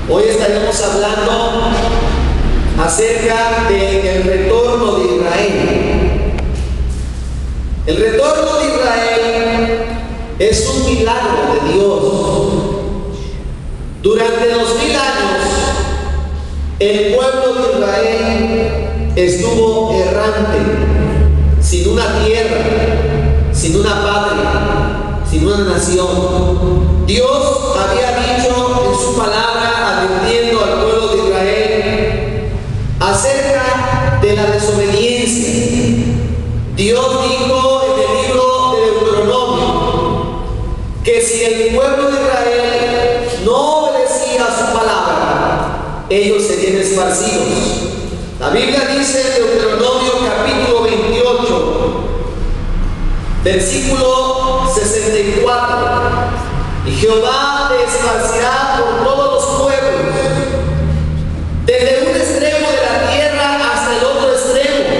Hoy estaremos hablando acerca del retorno de Israel. El retorno de Israel es un milagro de Dios. Durante los 1000 años, el pueblo de Israel estuvo errante, sin una tierra, sin una patria, sin una nación. Dios había dicho en su palabra, advirtiendo al pueblo de Israel acerca de la desobediencia. Dios dijo en el libro de Deuteronomio que si el pueblo de Israel no obedecía a su palabra, ellos serían esparcidos. La Biblia dice en Deuteronomio capítulo 28, versículo 64: y Jehová te esparcirá por todos los pueblos, desde un extremo de la tierra hasta el otro extremo,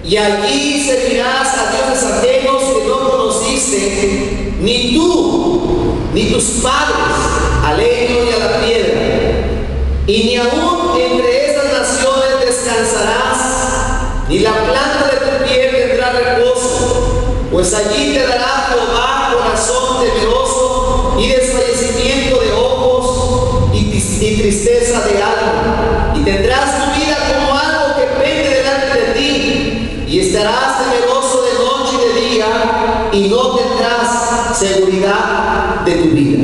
y allí servirás a dioses ajenos que no conociste, ni tú, ni tus padres, al leño y a la piedra, y ni aún entre estas naciones descansarás, ni la planta de tu pie tendrá reposo, pues allí te dará Jehová corazón temeroso y desfallecimiento de ojos y tristeza de alma, y tendrás tu vida como algo que pende delante de ti, y estarás temeroso de noche y de día, y no tendrás seguridad de tu vida.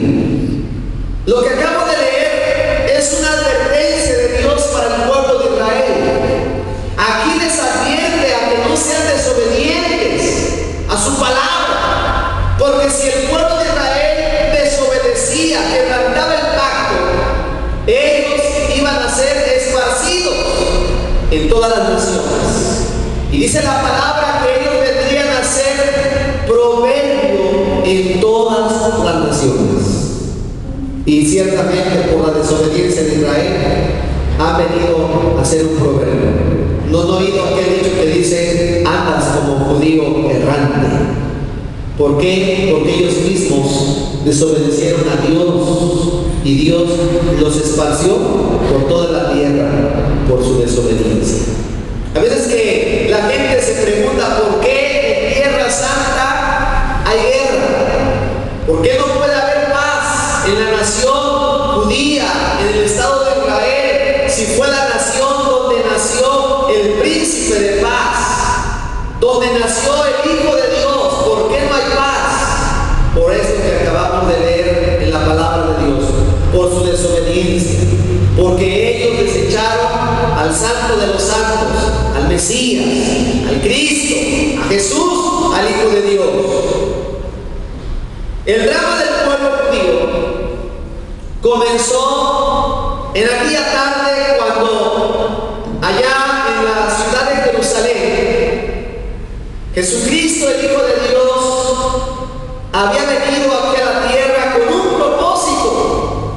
Lo que acabo de leer es una advertencia de Dios para el pueblo de Israel. Aquí les advierte a que no sean desobedientes a su palabra, porque si el pueblo de Israel desobedecía, quebrantaba el pacto, ellos iban a ser esparcidos en todas las naciones. Y dice la palabra que ellos vendrían a ser proverbio en todas las naciones. Y ciertamente por la desobediencia de Israel ha venido a ser un proverbio. ¿No han oído aquel dicho que dice: andas como judío errante? ¿Por qué? Porque ellos mismos desobedecieron a Dios, y Dios los esparció por toda la tierra por su desobediencia. A veces que la gente se pregunta por qué en Tierra Santa hay guerra, por qué no puede haber paz en la nación judía, en el estado de Israel, si fue la nación donde nació el príncipe de paz, donde nació el Hijo de Dios. ¿Por qué no hay paz? Por eso que acabamos de leer en la palabra de Dios, por su desobediencia, porque ellos desecharon al Santo de los Santos, al Mesías, al Cristo, a Jesús, al Hijo de Dios. El drama del pueblo judío comenzó en aquella tarde cuando allá en la ciudad de Jerusalén, Jesucristo, el Hijo de Dios, había venido aquí a la tierra con un propósito.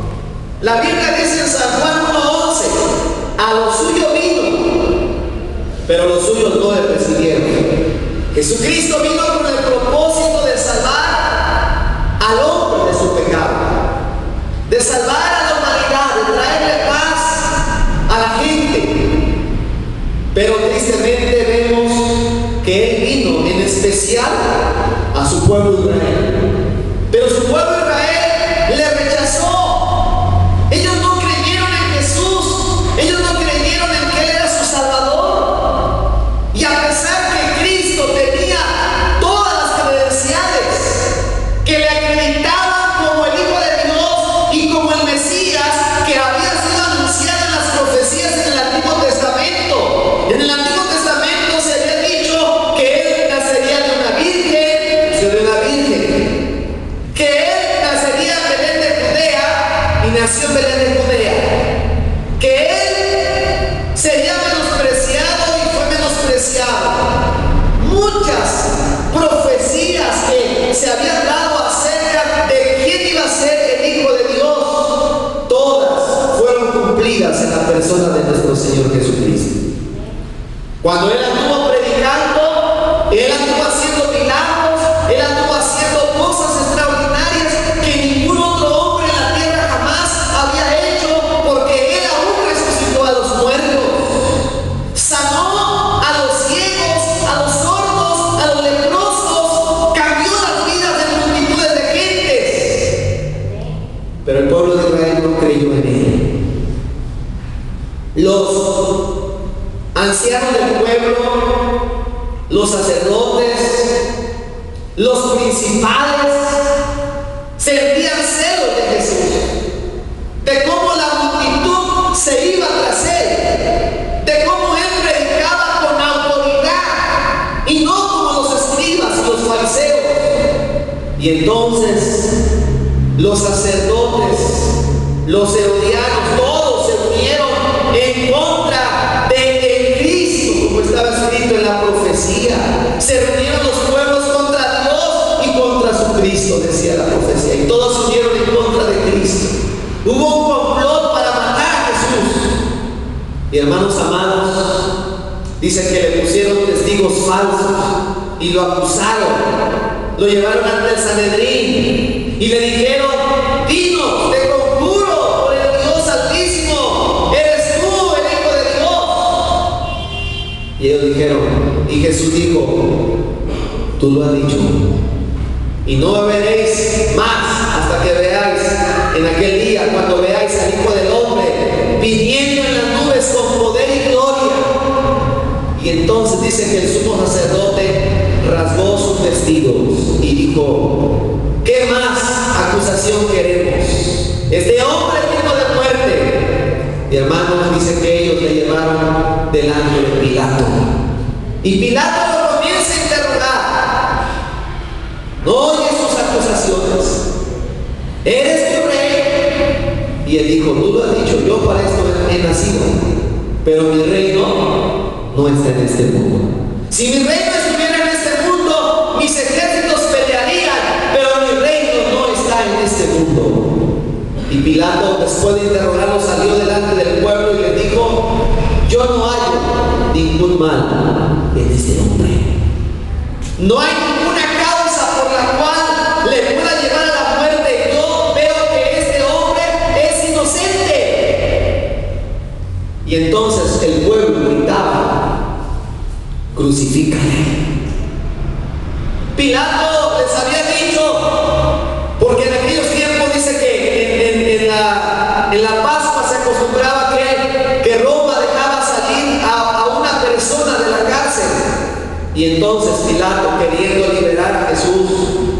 La Biblia dice en San Juan 1:11: a lo suyo vino, pero los suyos no le recibieron. Jesucristo vino con el propósito de salvar al hombre de su pecado, de salvar a la humanidad, de traerle paz a la gente. Pero tristemente vemos que Él vino en especial a su pueblo Israel. Pero su pueblo Israel le rechazó. Ellos no creyeron en Jesús, ellos no creyeron en que Él era su Salvador. Y a pesar que Cristo tenía todas las credenciales que le acreditaban como el Hijo de Dios y como el Mesías que había sido anunciado en las profecías en el Antiguo Testamento. En el Antiguo Testamento se había dicho que Él nacería de una virgen, que Él nacería en Belén de Judea, y nació en Belén de Judea, que Él sería menospreciado y fue menospreciado. Muchas profecías que se habían dado acerca de quién iba a ser el Hijo de Dios, todas fueron cumplidas en la persona de nuestro Señor Jesucristo. Cuando Él anduvo predicando, Él anduvo haciendo milagros, Él anduvo haciendo cosas extraordinarias que ningún otro hombre en la tierra jamás había hecho. pero el pueblo de Israel no creyó en él. Los ancianos del pueblo, los sacerdotes, los principales, sentían celos de Jesús, de cómo la multitud se iba tras él, de cómo él predicaba con autoridad y no como los escribas y los fariseos. Y entonces los sacerdotes, los herodianos, todos se unieron en contra de Cristo, como estaba escrito en la profecía. Se reunieron los pueblos contra Dios y contra su Cristo, decía la profecía, y todos se unieron en contra de Cristo. Hubo un complot para matar a Jesús. Y hermanos amados, dice que le pusieron testigos falsos y lo acusaron. Lo llevaron ante el Sanedrín y le dijeron: dinos, te conjuro por el Dios Altísimo, ¿eres tú el Hijo de Dios? Y ellos dijeron, y Jesús dijo: tú lo has dicho, y no me veréis más hasta que veáis en aquel día, cuando veáis al Hijo del Hombre viniendo en las nubes con poder y gloria. Y entonces dice que el sumo sacerdote rasgó sus vestidos y dijo: ¿qué más acusación queremos? Este hombre digno de muerte. Y hermanos, dice que ellos le llevaron delante de Pilato. Y Pilato lo comienza a interrogar. No oye sus acusaciones. ¿Eres tu rey? Y él dijo: tú lo has dicho, yo para esto he nacido, pero mi reino no está en este mundo. Si mi reino estuviera en este mundo, mis ejércitos pelearían, pero mi reino no está en este mundo. Y Pilato, después de interrogarlo, salió delante del pueblo y le dijo: yo no hallo ningún mal en este hombre. No hay ninguna causa por la cual le pueda llevar a la muerte. Yo veo que este hombre es inocente. Y entonces el pueblo gritaba: crucifícale. Pilato les había dicho, porque en aquellos tiempos dice que en la Pascua se acostumbraba que Roma dejaba salir a una persona de la cárcel. Y entonces Pilato, queriendo liberar a Jesús,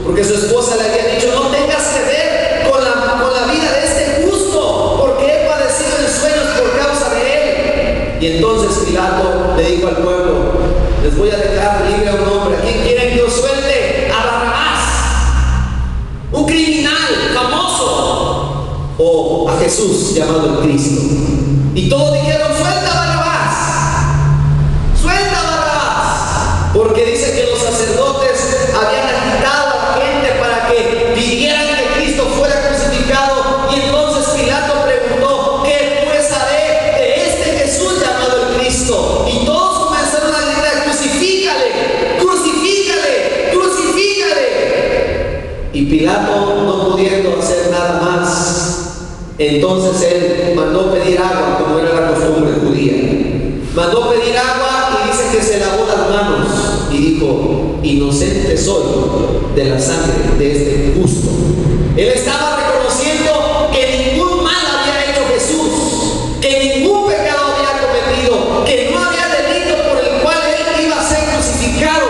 porque su esposa le había dicho: no tengas que ver con la vida de este justo, porque he padecido en sueños por causa de él. Y entonces Pilato le dijo al pueblo: les voy a dejar libre a un hombre. ¿A quién quieren que yo suelte? A Barrabás, un criminal famoso, o a Jesús llamado el Cristo. Y todos dijeron: suelta a Barrabás, suelta a Barrabás, porque dice que los sacerdotes habían agitado a la gente para que pidieran que Cristo fuera crucificado. Y entonces Pilato preguntó: ¿qué pues haré de este Jesús llamado el Cristo? Y todos comenzaron a gritar: crucifícale, crucifícale, crucifícale. Y Pilato, no pudiendo hacer nada más, entonces él mandó pedir agua, como era la costumbre judía. Mandó pedir agua y dice que se lavó las manos y dijo: inocente soy de la sangre de este justo. Él estaba reconociendo que ningún mal había hecho Jesús, que ningún pecado había cometido, que no había delito por el cual él iba a ser crucificado.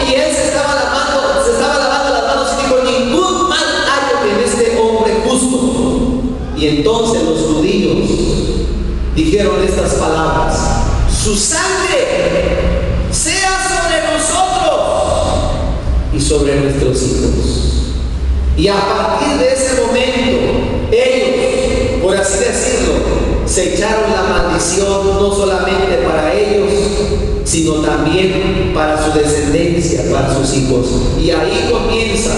Y él se estaba lavando las manos y dijo: ningún mal hallo en este hombre justo. Y entonces los judíos dijeron estas palabras: su sangre sea sobre nosotros y sobre nuestros hijos. Y a partir de ese momento, ellos, por así decirlo, se echaron la maldición no solamente para ellos, sino también para su descendencia, para sus hijos. Y ahí comienza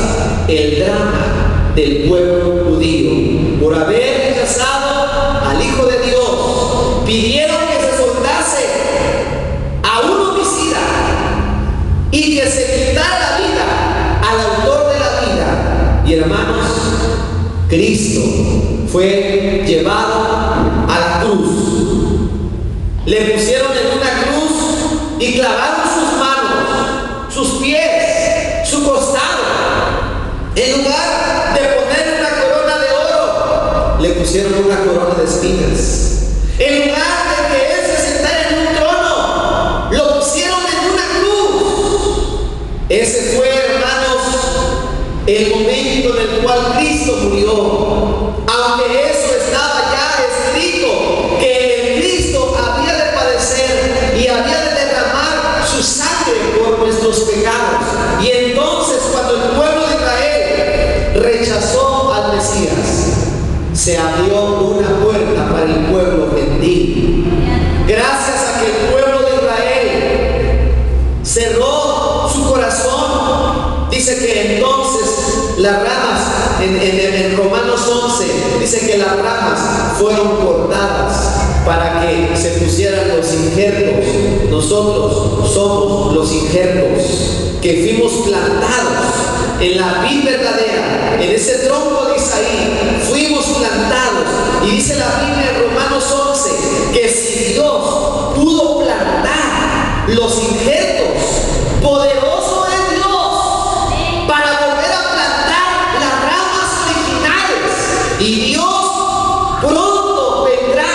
el drama del pueblo judío por haber rechazado al Hijo de Dios. Pidieron que se soltase a un homicida y que se quitara la vida al autor de la vida. Y hermanos, Cristo fue llevado a la cruz. Le pusieron en una cruz y clavaron sus manos, sus pies, su costado. En lugar de poner una corona de oro le pusieron una corona de espinas. En lugar de que Él se sentara en un trono, lo pusieron en una cruz. Ese fue, hermanos, el momento en el cual Cristo murió. Aunque eso estaba ya escrito, que el Cristo había de padecer y había de derramar su sangre por nuestros pecados. Y entonces, cuando el pueblo de Israel rechazó al Mesías, se abrió una puerta para el pueblo gentil. Gracias a que el pueblo de Israel cerró su corazón, dice que entonces las ramas, en Romanos 11, dice que las ramas fueron cortadas para que se pusieran los injertos. Nosotros somos los injertos que fuimos plantados en la vid verdadera, en ese tronco de Isaí, fuimos plantados. Y dice la Biblia en Romanos 11 que si Dios pudo plantar los injertos, poderoso es Dios para volver a plantar las ramas originales. Y Dios pronto vendrá,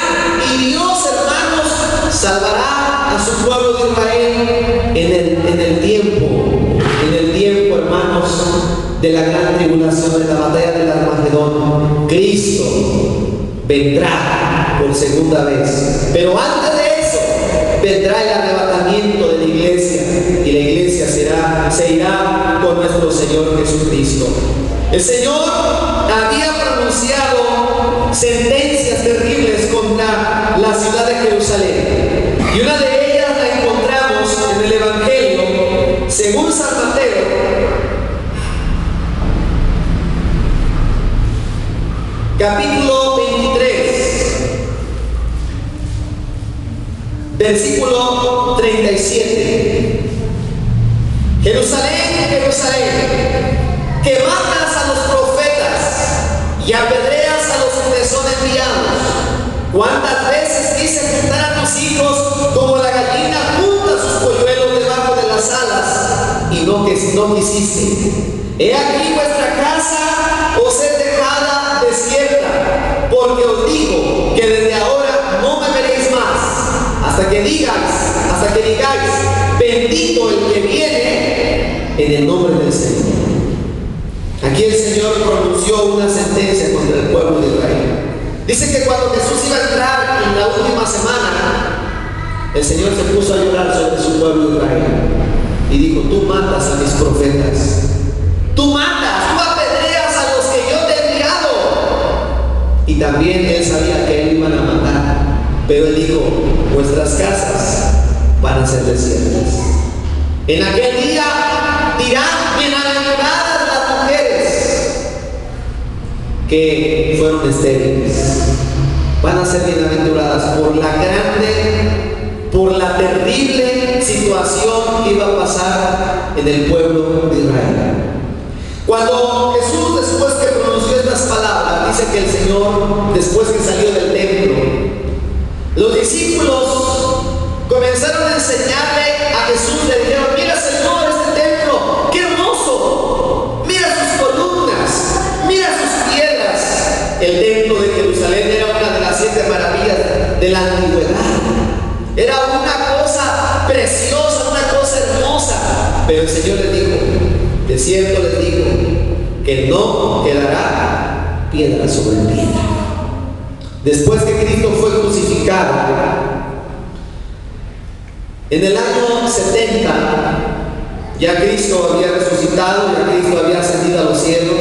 y Dios, hermanos, salvará a su pueblo de Israel en el tiempo, hermanos, de la gran tribulación, de la batalla del Armagedón. Cristo vendrá por segunda vez, pero antes de eso vendrá el arrebatamiento de la iglesia, y la iglesia se irá con nuestro Señor Jesucristo. El Señor había pronunciado sentencias terribles contra la ciudad de Jerusalén, y una de ellas la encontramos en el Evangelio según San Mateo, capítulo 23, versículo 37. Jerusalén, Jerusalén, que matas a los profetas y apedreas a los que te son enviados. ¿Cuántas veces quise juntar a tus hijos como la gallina junta sus polluelos debajo de las alas, y no quisiste? He aquí vuestra casa os es dejada desierta, porque os digo que desde ahora no me veréis más, hasta que digáis, bendito el que viene en el nombre del Señor. Aquí el Señor pronunció una sentencia contra el pueblo de Israel. Dice que cuando Jesús iba a entrar en la última semana, el Señor se puso a llorar sobre su pueblo de Israel y dijo: tú matas a mis profetas, tú apedreas a los que yo te he enviado. Y también él sabía que él iban a matar, pero él dijo: vuestras casas van a ser desiertas. En aquel día dirán: bienaventuradas las mujeres que fueron estériles. Van a ser bienaventuradas por la terrible situación que iba a pasar en el pueblo de Israel. Cuando Jesús, después que pronunció estas palabras, dice que el Señor, después que salió del templo, los discípulos comenzaron a enseñarle a Jesús. Le dijeron: mira, Señor, este templo, qué hermoso, mira sus columnas, mira sus piedras. El templo de Jerusalén era una de las 7 maravillas de la antigüedad. Era una cosa preciosa, una cosa hermosa. Pero el Señor les dijo: de cierto les digo que no quedará piedra sobre piedra. Después que Cristo fue crucificado, en el año 70, ya Cristo había resucitado, ya Cristo había ascendido a los cielos.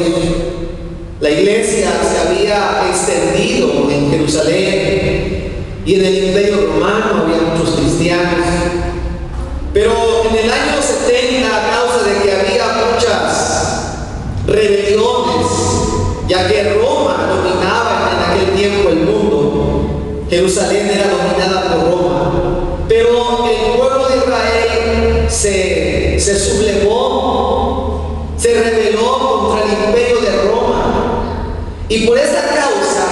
La iglesia se había extendido en Jerusalén y en el Imperio Romano había muchos cristianos. Pero en el año 70, a causa de que había muchas rebeliones, ya que Roma dominaba en aquel tiempo el mundo, Jerusalén era dominada por Roma, pero el pueblo de Israel se sublevó, se rebeló contra el imperio de Roma, y por esta causa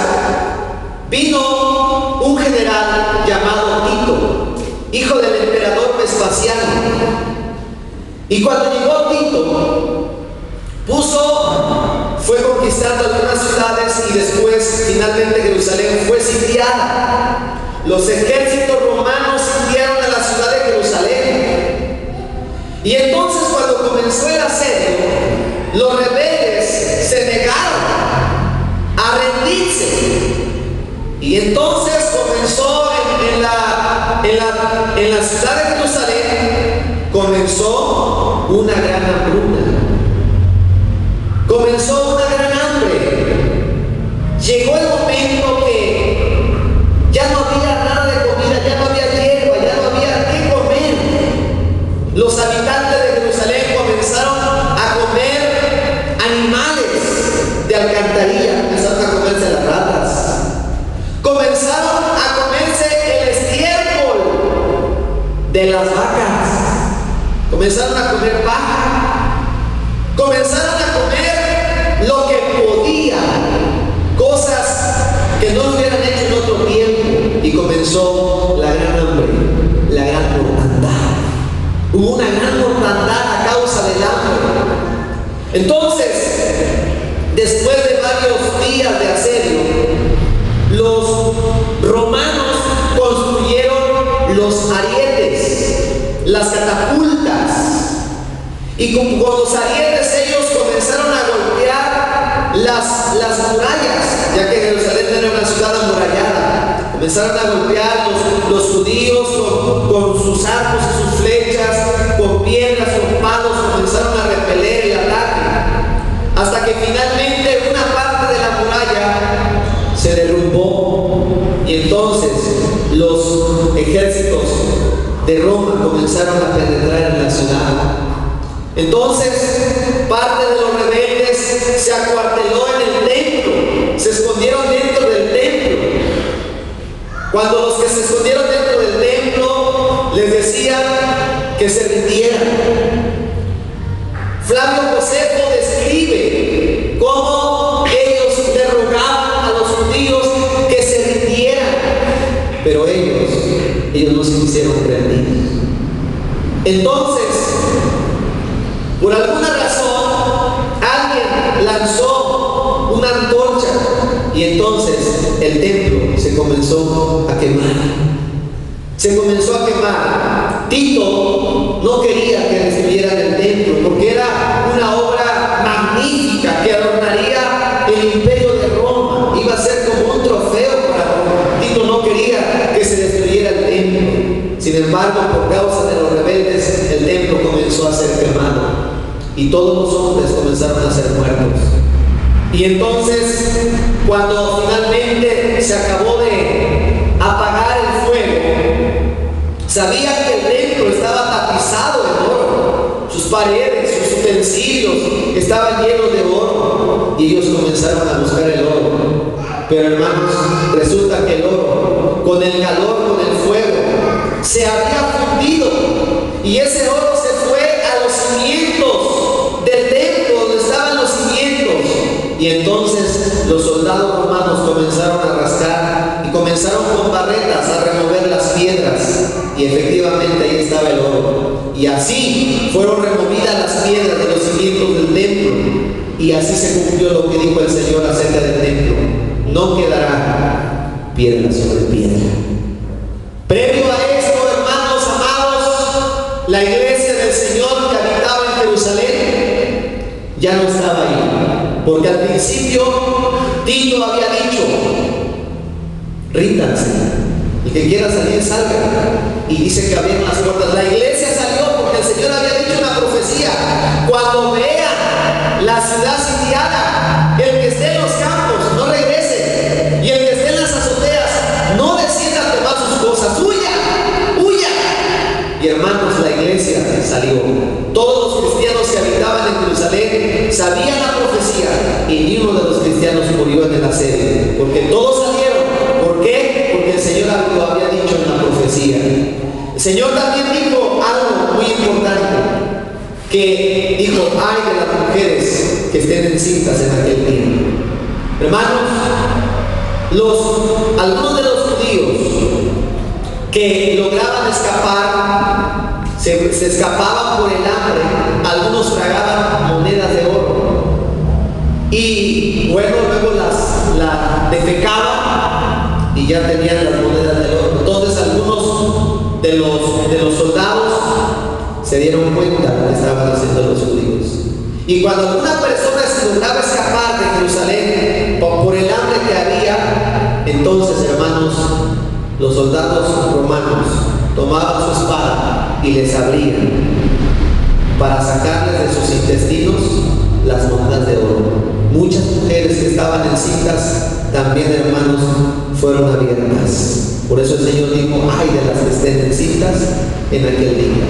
vino un general llamado Tito, hijo del emperador Vespasiano. Y cuando llegó Tito, fue conquistando algunas ciudades y y después finalmente Jerusalén fue sitiada. Los ejércitos romanos sitiaron a la ciudad de Jerusalén. Y entonces cuando comenzó el asedio, los rebeldes se negaron a rendirse. Y entonces comenzó en la ciudad de Jerusalén, comenzó una gran hambruna. Comenzó una gran hambre. Llegó el momento que ya no había nada de comida, ya no había hierba, ya no había qué comer. Los habitantes de Jerusalén comenzaron a comer animales de alcantarilla, comenzaron a comerse las ratas, comenzaron a comerse el estiércol de las vacas, comenzaron a comer paja, comenzaron a comer lo que podían, cosas que no hubieran hecho en otro tiempo, y comenzó la gran hambre, la gran mortandad. Hubo una gran mortandad a causa del hambre. Entonces, después de varios días de asedio, los romanos construyeron los arietes, las catapultas, y con los arietes ellos comenzaron a golpear las murallas, ya que Jerusalén era una ciudad amurallada. Comenzaron a golpear los judíos con sus arcos y sus flechas, con piedras, con palos, comenzaron a repeler el ataque, hasta que finalmente una parte de la muralla se derrumbó, y entonces los ejércitos de Roma comenzaron a penetrar en la ciudad. Entonces parte de los rebeldes se acuarteló en el templo, se escondieron dentro del templo. Cuando los que se escondieron dentro del templo les decían que se rindieran, Flavio Josefo describe cómo ellos le rogaban a los judíos que se rindieran, pero ellos no se quisieron rendir. Entonces, por alguna razón, alguien lanzó una antorcha, y entonces el templo se comenzó a quemar. Se comenzó a quemar. Tito no quería que destruyeran el templo, porque era una obra magnífica que adornaría el imperio de Roma. Iba a ser como un trofeo para Roma. Tito no quería que se destruyera el templo. Sin embargo, por causa de los rebeldes, el templo comenzó a ser quemado, y todos los hombres comenzaron a ser muertos. Y entonces, cuando finalmente se acabó de apagar el fuego, sabían que el templo estaba tapizado de oro, sus paredes, sus utensilios estaban llenos de oro, y ellos comenzaron a buscar el oro. Pero hermanos, resulta que el oro, con el calor, con el fuego, se había fundido, y ese oro se fue a los cimientos del templo, donde estaban los cimientos. Y entonces los soldados romanos comenzaron a rascar y comenzaron con barretas a remover las piedras, y efectivamente ahí estaba el oro. Y así fueron removidas las piedras de los cimientos del templo, y así se cumplió lo que dijo el Señor acerca del templo: no quedará piedra sobre piedra. Previo a esto, hermanos amados, la iglesia del Señor que habitaba en Jerusalén ya no estaba ahí, porque al principio Tito había dicho: ríndanse, el que quiera salir salga, y dice que abrieron las puertas. La iglesia salió porque el Señor había dicho una profecía: cuando vean la ciudad sitiada, el que esté en los campos no regrese, y el que esté en las azoteas no descienda a tomar sus cosas. ¡Huya! Y hermanos, la iglesia salió. Todos los cristianos que habitaban en Jerusalén sabían la profecía, y ni uno de los cristianos murió en el asedio, porque todos salieron. ¿Por qué? Porque el Señor lo había dicho en la profecía. El Señor también dijo algo muy importante, que dijo: ay de las mujeres que estén encintas en aquel día. Hermanos, algunos de los judíos que lograban escapar, se escapaban por el hambre. Algunos tragaban monedas de oro, Y bueno, luego la defecaban y ya tenían las monedas del oro. Entonces algunos de los soldados se dieron cuenta de lo que estaban haciendo los judíos. Y cuando alguna persona se lograba escapar de Jerusalén por el hambre que había, entonces, hermanos, los soldados romanos tomaban su espada y les abrían para sacarles de sus intestinos las monedas de oro. Muchas mujeres que estaban encintas también, hermanos, fueron abiertas. Por eso el Señor dijo: ay de las que estén encintas en aquel día.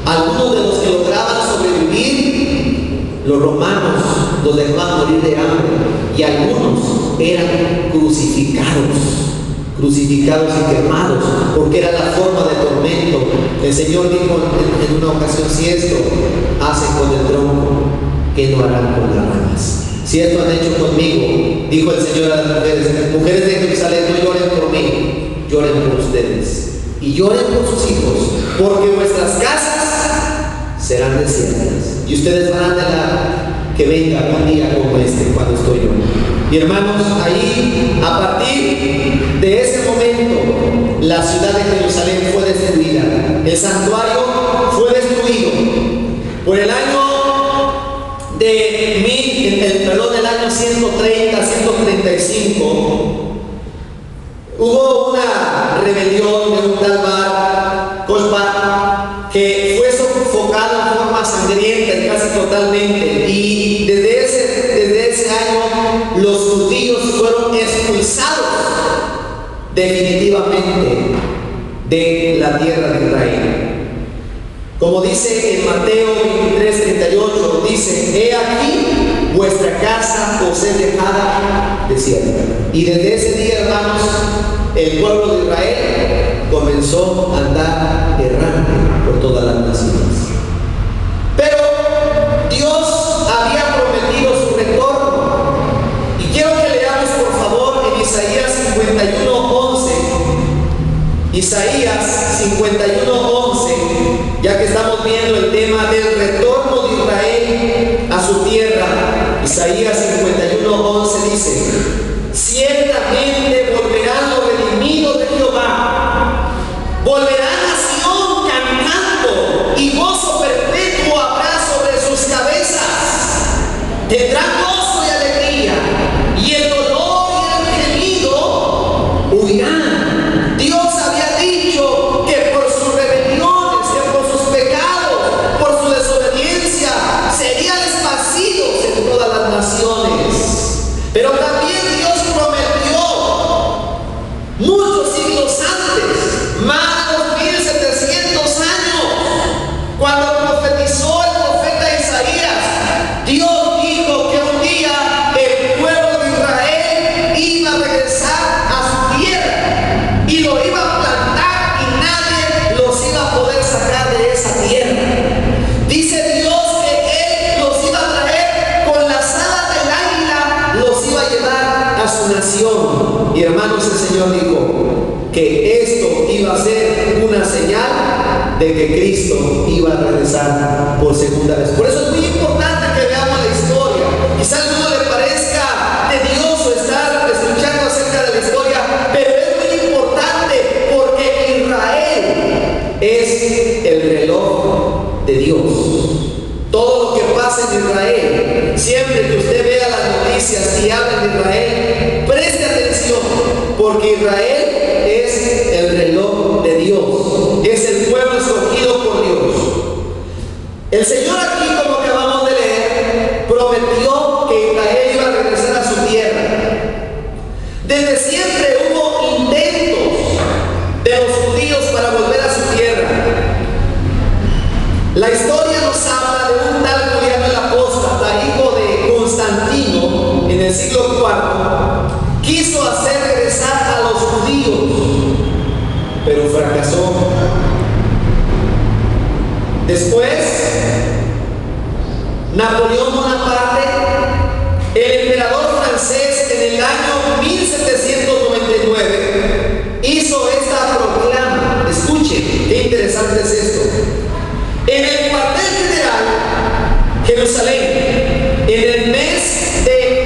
Algunos de los que lograban sobrevivir, los romanos los dejaban morir de hambre, y algunos eran crucificados y quemados, porque era la forma de tormento. El Señor dijo en una ocasión: si esto hacen con el tronco, ¿qué no harán con las ramas? Si esto han hecho conmigo, dijo el Señor a las mujeres: mujeres de Jerusalén, no lloren por mí, lloren por ustedes, y lloren por sus hijos, porque vuestras casas serán desiertas, y ustedes van a anhelar que venga un día como este, cuando estoy yo. Y hermanos, ahí, a partir de ese momento, la ciudad de Jerusalén fue destruida. El santuario fue destruido. Por el año del año 130, 135, hubo una rebelión de un tal Bar Kokhba que fue sofocado en forma sangrienta y casi totalmente. Y desde ese año los judíos fueron expulsados definitivamente de la tierra de Israel. Como dice en Mateo 23:38, dice: he aquí vuestra casa os es dejada desierta. Y desde ese día, hermanos, el pueblo de Israel comenzó a andar errante por todas las naciones. Pero Dios había prometido su retorno. Y quiero que leamos, por favor, en Isaías 51:11. Isaías 51:11, ya que estamos viendo el tema del retorno de Israel a su tierra. Isaías 51:11 dice: ciertamente volverán los redimidos de Jehová, volverán a Sión cantando, y gozo perpetuo habrá sobre sus cabezas. Tendrán gozo y alegría, y el dolor y el gemido huirán. Dios había dicho que por sus rebeliones, que por sus pecados, por su desobediencia, serían esparcidos en todas las naciones. Pero también Dios prometió muchos siglos antes, más de 2700 años, cuando profetizó el profeta Isaías. Dios dijo que un día el pueblo de Israel iba a regresar a su tierra y lo iba a plantar, y nadie los iba a poder sacar de esa tierra. Dice Dios que Él los iba a traer con las alas del águila, los iba a llevar a su nación. Y hermanos, el Señor dijo que esto iba a ser una señal de que Cristo iba a regresar por segunda vez. Por eso es muy importante que veamos la historia. Quizá a alguno le parezca tedioso estar escuchando acerca de la historia, pero es muy importante porque Israel es el reloj de Dios. Todo lo que pasa en Israel, siempre que usted vea las noticias y hable de Israel, preste atención, porque Israel es el reloj de Dios, es el pueblo escogido por Dios. El Señor aquí, como acabamos de leer, prometió que Israel iba a regresar a su tierra. Desde siempre hubo intentos de los judíos para volver a su tierra. La historia nos habla de un tal Juliano el Apóstata, hijo de Constantino, en el siglo IV. Quiso hacer regresar a los judíos, pero fracasó. Después, Napoleón Bonaparte, el emperador francés, en el año 1799, hizo esta proclama. Escuchen, qué interesante es esto. En el cuartel general, Jerusalén, en el mes de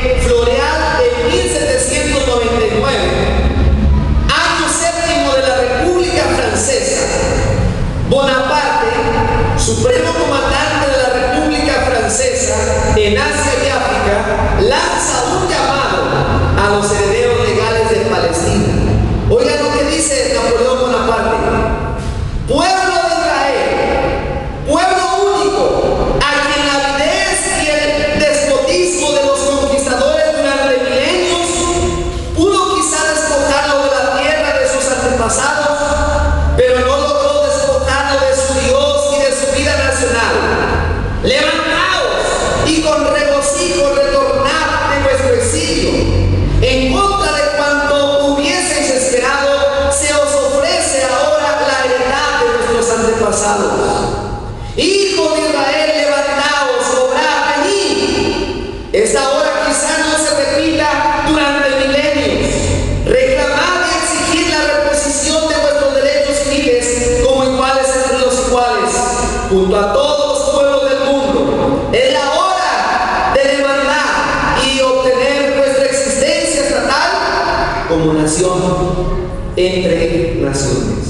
entre naciones.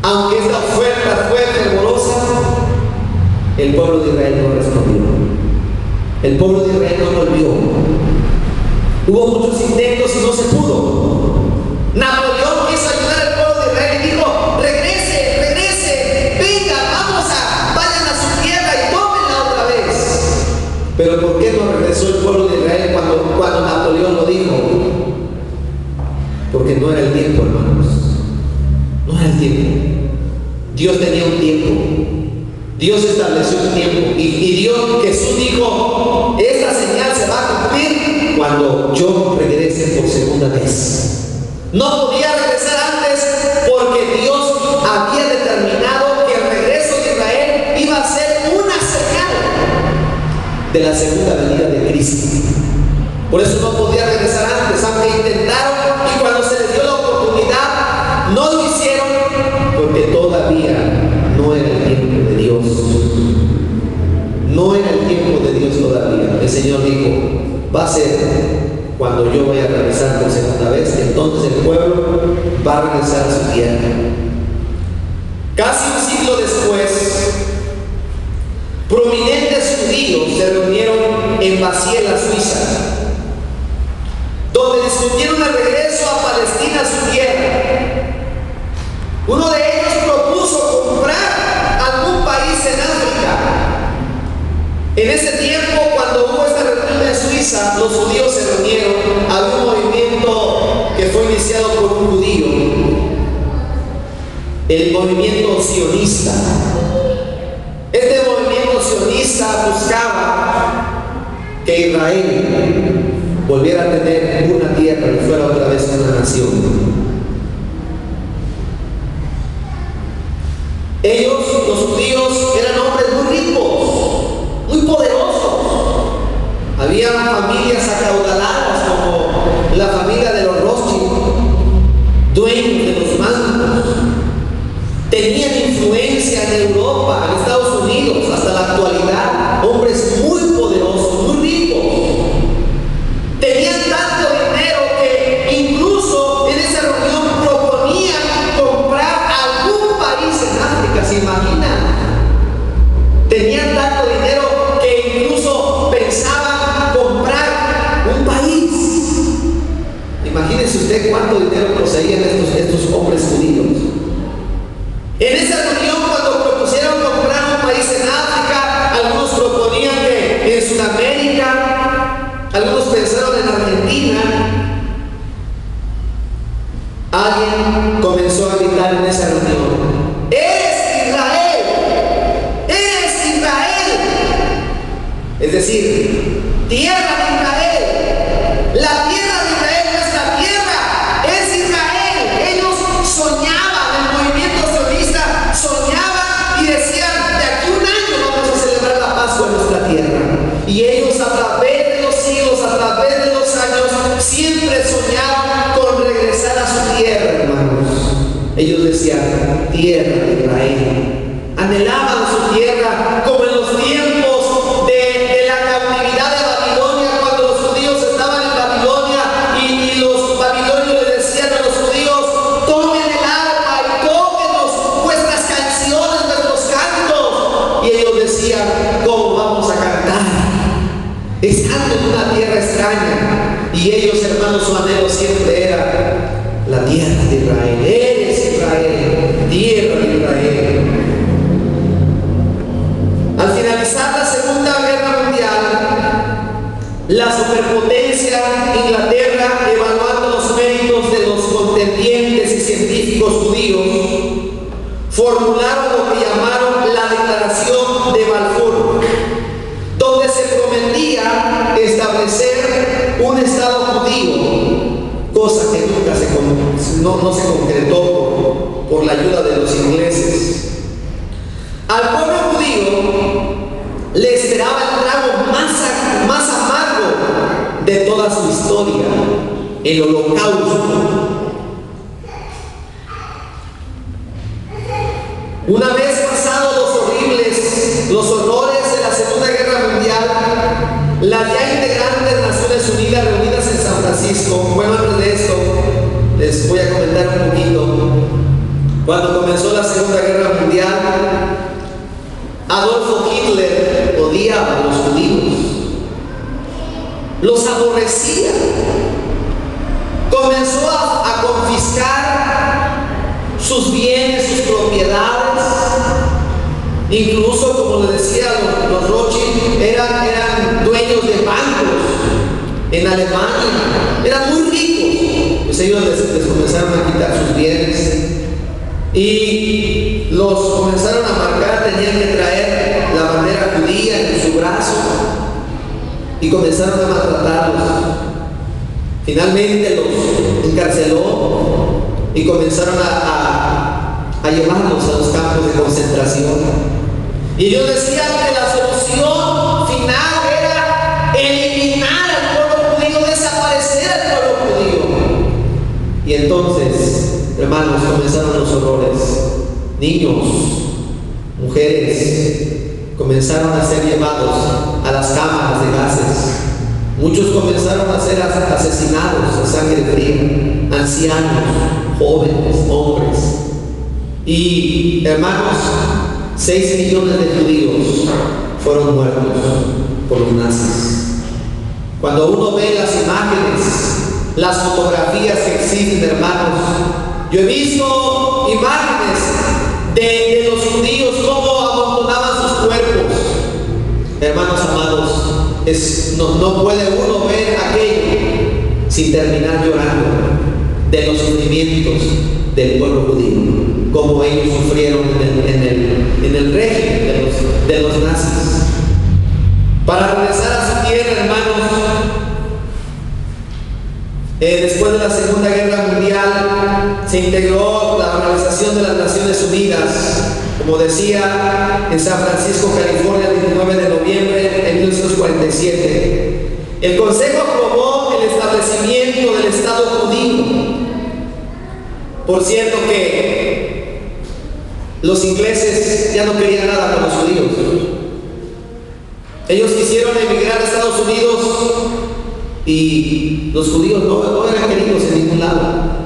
Aunque esta oferta fue fervorosa, el pueblo de Israel no respondió. El pueblo de Israel no volvió. Hubo muchos intentos y no se pudo. Napoleón quiso ayudar al pueblo de Israel y dijo: regrese, venga, vayan a su tierra y tómenla otra vez. Pero ¿por qué no regresó el pueblo de Israel cuando Napoleón lo dijo? Porque no era el tiempo, hermanos. No era el tiempo. Dios tenía un tiempo. Dios estableció un tiempo. Y Dios, Jesús dijo: esta señal se va a cumplir cuando yo regrese por segunda vez. No podía regresar antes porque Dios había determinado que el regreso de Israel iba a ser una señal de la segunda venida de Cristo. Por eso no podía regresar antes, aunque intentaron, y cuando se les dio la oportunidad, no lo hicieron porque todavía no era el tiempo de Dios. No era el tiempo de Dios todavía. El Señor dijo: va a ser cuando yo vaya a regresar por segunda vez, entonces el pueblo va a regresar a su tierra. Casi un siglo después, prominentes judíos se reunieron en Basilea, Suiza, donde discutieron el regreso a Palestina, a su tierra. Uno de ellos propuso comprar algún país en África. En ese tiempo, cuando hubo esta reunión en Suiza, los judíos se reunieron. Había un movimiento que fue iniciado por un judío, el movimiento sionista. Este movimiento sionista buscaba que Israel volviera a tener una tierra y fuera otra vez una nación. Ellos, los judíos, eran hombres muy ricos, muy poderosos. Había familias acaudaladas como la familia de los Rothschild, dueños de los bancos. Tenían influencia en Europa, en Estados Unidos, hasta la actualidad. Hombres muy poderosos, muy ricos. Tenían tanto dinero que incluso en esa reunión proponían comprar algún país en África. ¿Se imaginan? Tenían tanto dinero que incluso pensaban comprar un país. Imagínense usted cuánto dinero poseían estos hombres judíos. En esa reunión, cuando propusieron comprar un país en África, algunos proponían que en Sudamérica, algunos pensaron en Argentina. Alguien comenzó a gritar en esa reunión: ¡eres Israel! ¡Eres Israel! Es decir, tierra de Israel. La tierra de Israel, nuestra tierra, es Israel. Ellos soñaban, el movimiento sionista soñaba y decían: de aquí a un año vamos a celebrar la Pascua en nuestra tierra. Y ellos, a través de los siglos, a través de los años, siempre soñaban con regresar a su tierra, hermanos. Ellos decían: tierra de Israel. Anhelaban su tierra, como en los tiempos de la cautividad de Babilonia, cuando los judíos estaban en Babilonia y los babilonios le decían a los judíos: tomen el arpa y tóquenos vuestras canciones, nuestros cantos. Y ellos decían: ¿cómo vamos a cantar estando en una tierra extraña? Y ellos, hermanos, su anhelo siempre era la tierra de Israel. Eres Israel, tierra de Israel. Al finalizar la Segunda Guerra Mundial, la superpotencia Inglaterra, evaluando los méritos de los contendientes y científicos judíos, formularon lo que llamaron la Declaración de Balfour, donde se prometía establecer un Estado judío, cosa que nunca no se concretó por la ayuda de los ingleses. Al pueblo judío le esperaba el trago más amargo de toda su historia, el Holocausto. Una vez pasados los horrores de la Segunda Guerra Mundial, las ya integrantes Naciones Unidas reunidas en San Francisco, bueno, antes de esto, les voy a comentar un poquito. Cuando comenzó la Segunda Guerra Mundial, Adolfo Hitler odiaba a los judíos, los aborrecía. Comenzó a confiscar sus bienes, sus propiedades. Incluso, como les decía, los Rothschild eran dueños de bancos en Alemania, eran muy ricos. Pues ellos les comenzaron a quitar sus bienes y los comenzaron a marcar. Tenían que traer la bandera judía en su brazo y comenzaron a maltratarlos. Finalmente los encarceló y comenzaron a llevarlos a los campos de concentración. Y ellos decían que la solución final era eliminar al pueblo judío, desaparecer al pueblo judío. Y entonces, hermanos, comenzaron los horrores. Niños, mujeres, comenzaron a ser llevados a las cámaras de gases. Muchos comenzaron a ser asesinados a sangre fría, ancianos, jóvenes, hombres. Y hermanos, 6 millones de judíos fueron muertos por los nazis. Cuando uno ve las imágenes, las fotografías que existen, hermanos, yo he visto imágenes de los judíos, cómo abandonaban sus cuerpos. Hermanos amados, no puede uno ver aquello sin terminar llorando de los sufrimientos del pueblo judío, como ellos sufrieron en el régimen de los nazis. Para regresar a su tierra, hermanos, después de la Segunda Guerra Mundial se integró la Organización de las Naciones Unidas, como decía, en San Francisco, California, el 29 de noviembre de 1947. El Consejo aprobó el establecimiento del Estado judío. Por cierto que los ingleses ya no querían nada con los judíos. Ellos quisieron emigrar a Estados Unidos y los judíos no eran queridos en ningún lado.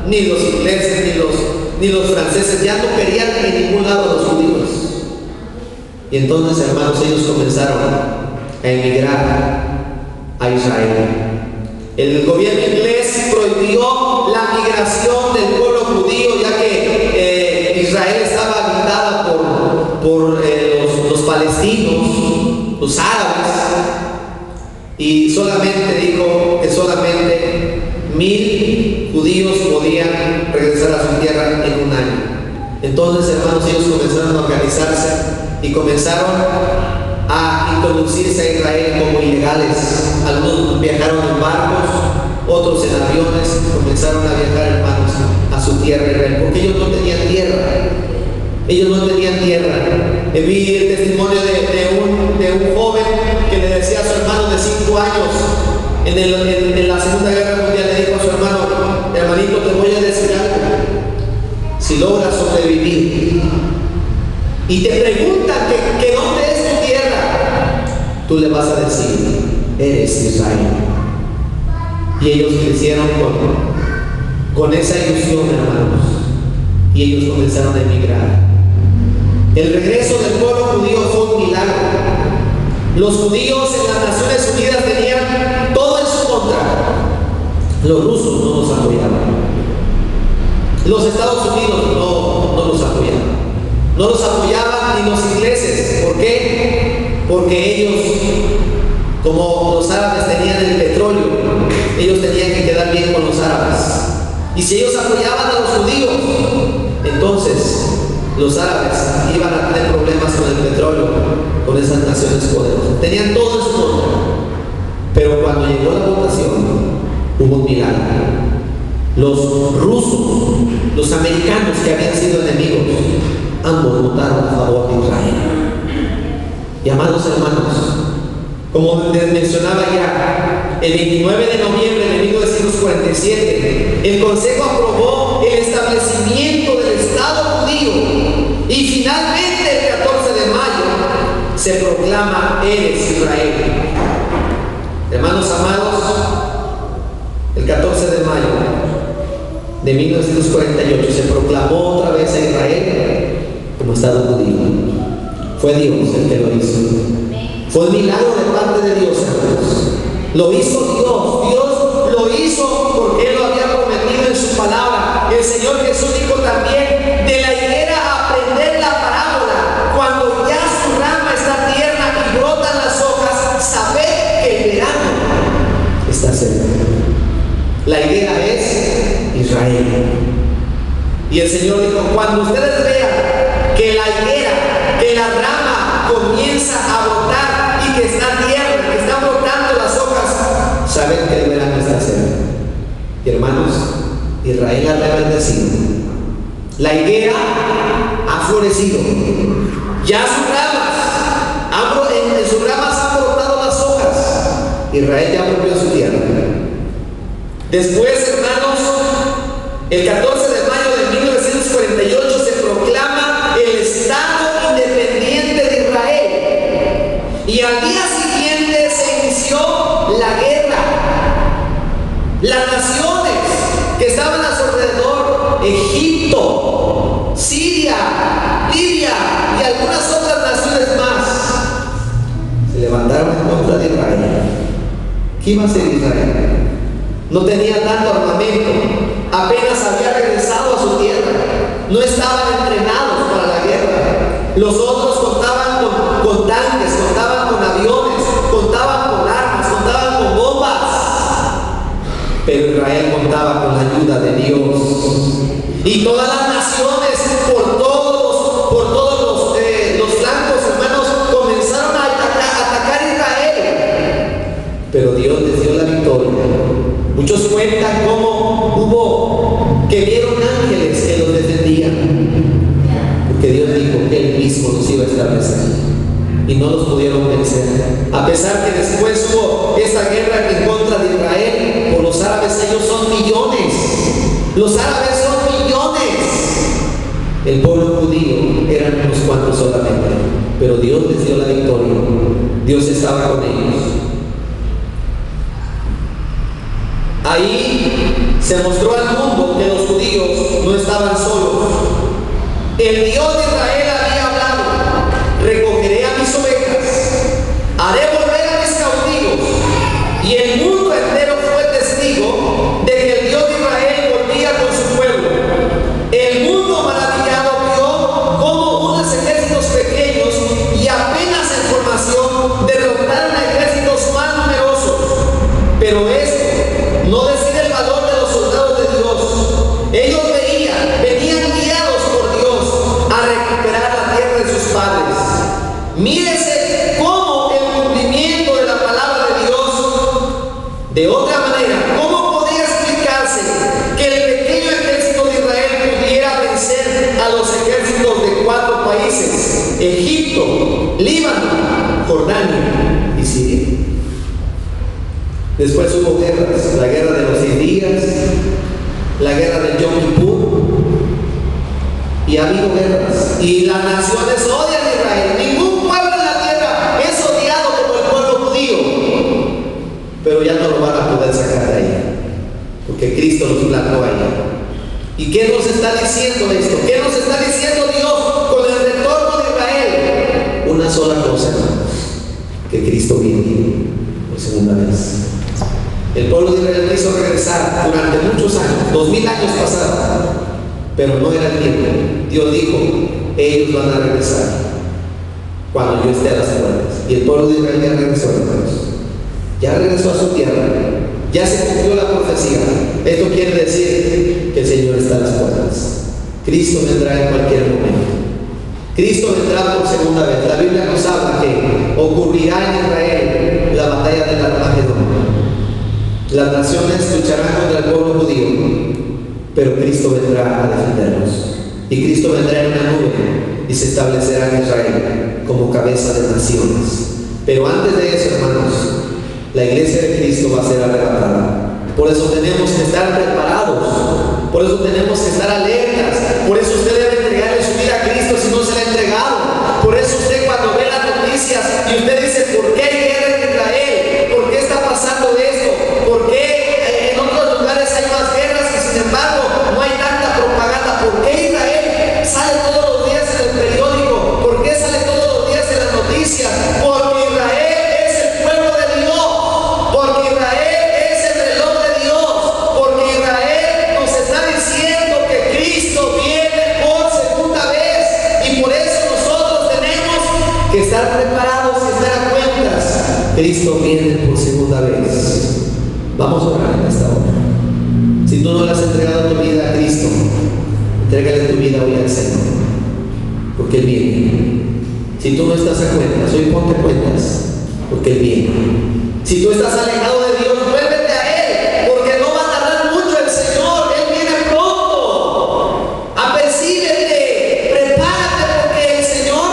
Ni los ingleses, ni los franceses ya no querían en ningún lado a los judíos. Y entonces, hermanos, ellos comenzaron a emigrar a Israel. El gobierno inglés prohibió la migración del pueblo judío, ya que Israel estaba habitada por los palestinos, los árabes, y solamente dijo que solamente 1000 judíos podían regresar a su tierra en un año. Entonces, hermanos, ellos comenzaron a organizarse y comenzaron a introducirse a Israel como ilegales. Algunos viajaron en barcos, otros en aviones, comenzaron a viajar, hermanos, a su tierra Israel, porque ellos no tenían tierra. Ellos no tenían tierra. Vi el testimonio de un joven que le decía a su hermano de 5 años en la Segunda Guerra Mundial, le dijo a su hermano: hermanito, te voy a decir algo. Si logras sobrevivir y te preguntan que dónde es tu tierra, tú le vas a decir: eres Israel. Y ellos crecieron con esa ilusión, hermanos, y ellos comenzaron a emigrar. El regreso del pueblo judío fue un milagro. Los judíos en las Naciones Unidas tenían todo en su contra. Los rusos no los apoyaban. Los Estados Unidos no los apoyaban. No los apoyaban ni los ingleses. ¿Por qué? Porque ellos, como los árabes tenían el petróleo, ellos tenían que quedar bien con los árabes. Y si ellos apoyaban a los judíos, entonces los árabes iban a tener problemas con el petróleo, con esas naciones poderosas. Tenían todo en su contra. Pero cuando llegó la votación, hubo un milagro. Los rusos, los americanos que habían sido enemigos, ambos votaron a favor de Israel. Y amados hermanos, como les mencionaba ya, el 29 de noviembre de 1947, el Consejo aprobó el establecimiento del Estado judío y finalmente el 14 de mayo se proclama: eres Israel. Hermanos amados, el 14 de mayo de 1948 se proclamó otra vez a Israel como Estado judío. Fue Dios el que lo hizo. Fue un milagro de parte de Dios, hermanos. Lo hizo Dios. Dios lo hizo porque Él lo había prometido en su palabra. El Señor Jesús dijo también: de la higuera aprended la parábola. Cuando ya su rama está tierna y brotan las hojas, sabed que el verano está cerca. La higuera es Israel. Y el Señor dijo: cuando ustedes vean que la higuera, que la rama comienza a brotar y que está tierna, que están brotando las hojas, saben que el verano está cerca. Y hermanos, Israel ha reverdecido. La higuera ha florecido. Ya sus ramas, en sus ramas han brotado las hojas. Israel ya volvió a su tierra. Después, hermanos, el 14 de mayo de 1948 se proclama el Estado Independiente de Israel. Y al día siguiente se inició la guerra. Las naciones que estaban a su alrededor, Egipto, Siria, Libia y algunas otras naciones más, se levantaron en contra de Israel. ¿Qué iba a hacer Israel? No tenía tanto armamento, apenas había regresado a su tierra, no estaban entrenados para la guerra. Los otros contaban con tanques, contaban con aviones, contaban con armas, contaban con bombas. Pero Israel contaba con la ayuda de Dios. Y todas las naciones, por todos los flancos, hermanos, comenzaron a atacar a Israel. Pero Dios les dio la victoria. Muchos cuentan cómo hubo que vieron ángeles que los defendían, porque Dios dijo que Él mismo los iba a establecer y no los pudieron vencer. A pesar que después hubo esa guerra en contra de Israel por los árabes, ellos son millones. Los árabes son millones. El pueblo judío eran unos cuantos solamente, pero Dios les dio la victoria. Dios estaba con ellos. Ahí se mostró al mundo que los judíos no estaban solos. El Dios de Israel había hablado: recogeré a mis ovejas, haré volver a mis cautivos. Y el mundo entero fue testigo de que el Dios de Israel volvía con su pueblo. El mundo maravillado vio cómo unos ejércitos pequeños y apenas en formación derrotaron a ejércitos más numerosos. Pero esto no decide el valor de los soldados de Dios. Ellos venían guiados por Dios a recuperar la tierra de sus padres. Mírese cómo el cumplimiento de la palabra de Dios, de otra manera, ¿cómo podría explicarse que el pequeño ejército de Israel pudiera vencer a los ejércitos de 4 países: Egipto, Líbano, Jordania y Siria? Después hubo guerras: la guerra de los 6 días, la guerra del Yom Kippur, y ha habido guerras. Y las naciones odian a Israel. Ningún pueblo en la tierra es odiado como el pueblo judío. Pero ya no lo van a poder sacar de ahí, porque Cristo los plantó ahí. ¿Y qué nos está diciendo esto? ¿Qué nos está diciendo Dios con el retorno de Israel? Una sola cosa, hermanos: que Cristo viene por segunda vez. El pueblo de Israel quiso regresar durante muchos años, 2000 años pasaron, pero no era el tiempo. Dios dijo: ellos van a regresar cuando yo esté a las puertas. Y el pueblo de Israel ya regresó, hermanos. Ya regresó a su tierra. Ya se cumplió la profecía. Esto quiere decir que el Señor está a las puertas. Cristo vendrá en cualquier momento. Cristo vendrá por segunda vez. La Biblia nos habla que ocurrirá en Israel la batalla del Armagedón. Las naciones lucharán contra el pueblo judío, pero Cristo vendrá a defenderlos. Y Cristo vendrá en una nube y se establecerá en Israel como cabeza de naciones. Pero antes de eso, hermanos, la iglesia de Cristo va a ser arrebatada. Por eso tenemos que estar preparados. Por eso tenemos que estar alertas. Por eso usted debe entregarle su vida a Cristo si no se le ha entregado. Por eso usted, cuando ve las noticias y usted dice: ¿por qué hay guerra en Israel? ¿Por qué está pasando esto? ¿Por qué en otros lugares hay más guerras y sin embargo no hay estar preparados y estar a cuentas. Cristo viene por segunda vez. Vamos a orar en esta hora. Si tú no le has entregado tu vida a Cristo, entrégale tu vida hoy al Señor, porque Él viene. Si tú no estás a cuentas, hoy ponte cuentas, porque Él viene. Si tú estás alejado de Dios, vuélvete a Él, porque no va a tardar mucho el Señor. Él viene pronto. Apercíbete, prepárate, porque el Señor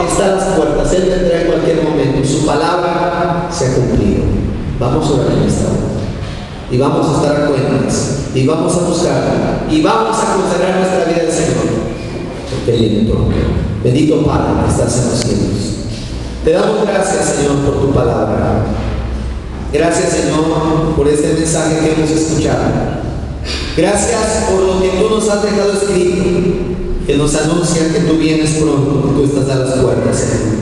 está a las puertas. Él vendrá en cualquier momento. Su palabra se ha cumplido. Vamos a orar en esta hora. Y vamos a estar a cuentas. Y vamos a buscar. Y vamos a consagrar nuestra vida al Señor, porque Él viene pronto. Bendito Padre que estás en los cielos. Te damos gracias, Señor, por tu palabra. Gracias, Señor, por este mensaje que hemos escuchado. Gracias por lo que tú nos has dejado escrito, que nos anuncia que tú vienes pronto, que tú estás a las puertas, Señor.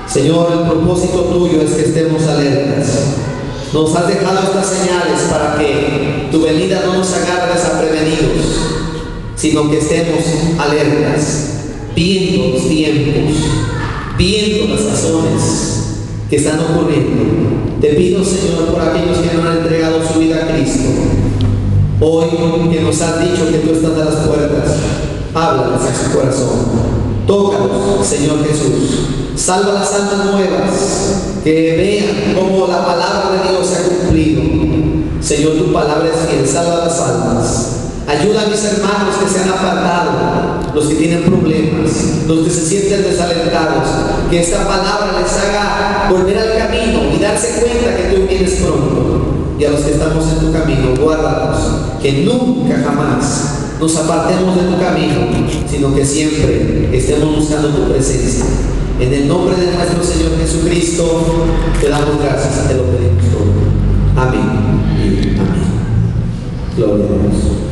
Señor, el propósito tuyo es que estemos alertas. Nos has dejado estas señales para que tu venida no nos agarre desprevenidos, sino que estemos alertas, viendo los tiempos, viendo las razones que están ocurriendo. Te pido, Señor, por aquellos que no han entregado su vida a Cristo, hoy que nos has dicho que tú estás a las puertas, háblales a su corazón, tócalos, Señor Jesús, salva las almas nuevas, que vean cómo la palabra de Dios se ha cumplido. Señor, tu palabra es fiel, salva las almas. Ayuda a mis hermanos que se han apartado, los que tienen problemas, los que se sienten desalentados, que esta palabra les haga volver al camino y darse cuenta que tú vienes pronto. Y a los que estamos en tu camino, guárdanos, que nunca jamás nos apartemos de tu camino, sino que siempre estemos buscando tu presencia. En el nombre de nuestro Señor Jesucristo, te damos gracias y te lo pedimos todo. Amén y amén. Gloria a Dios.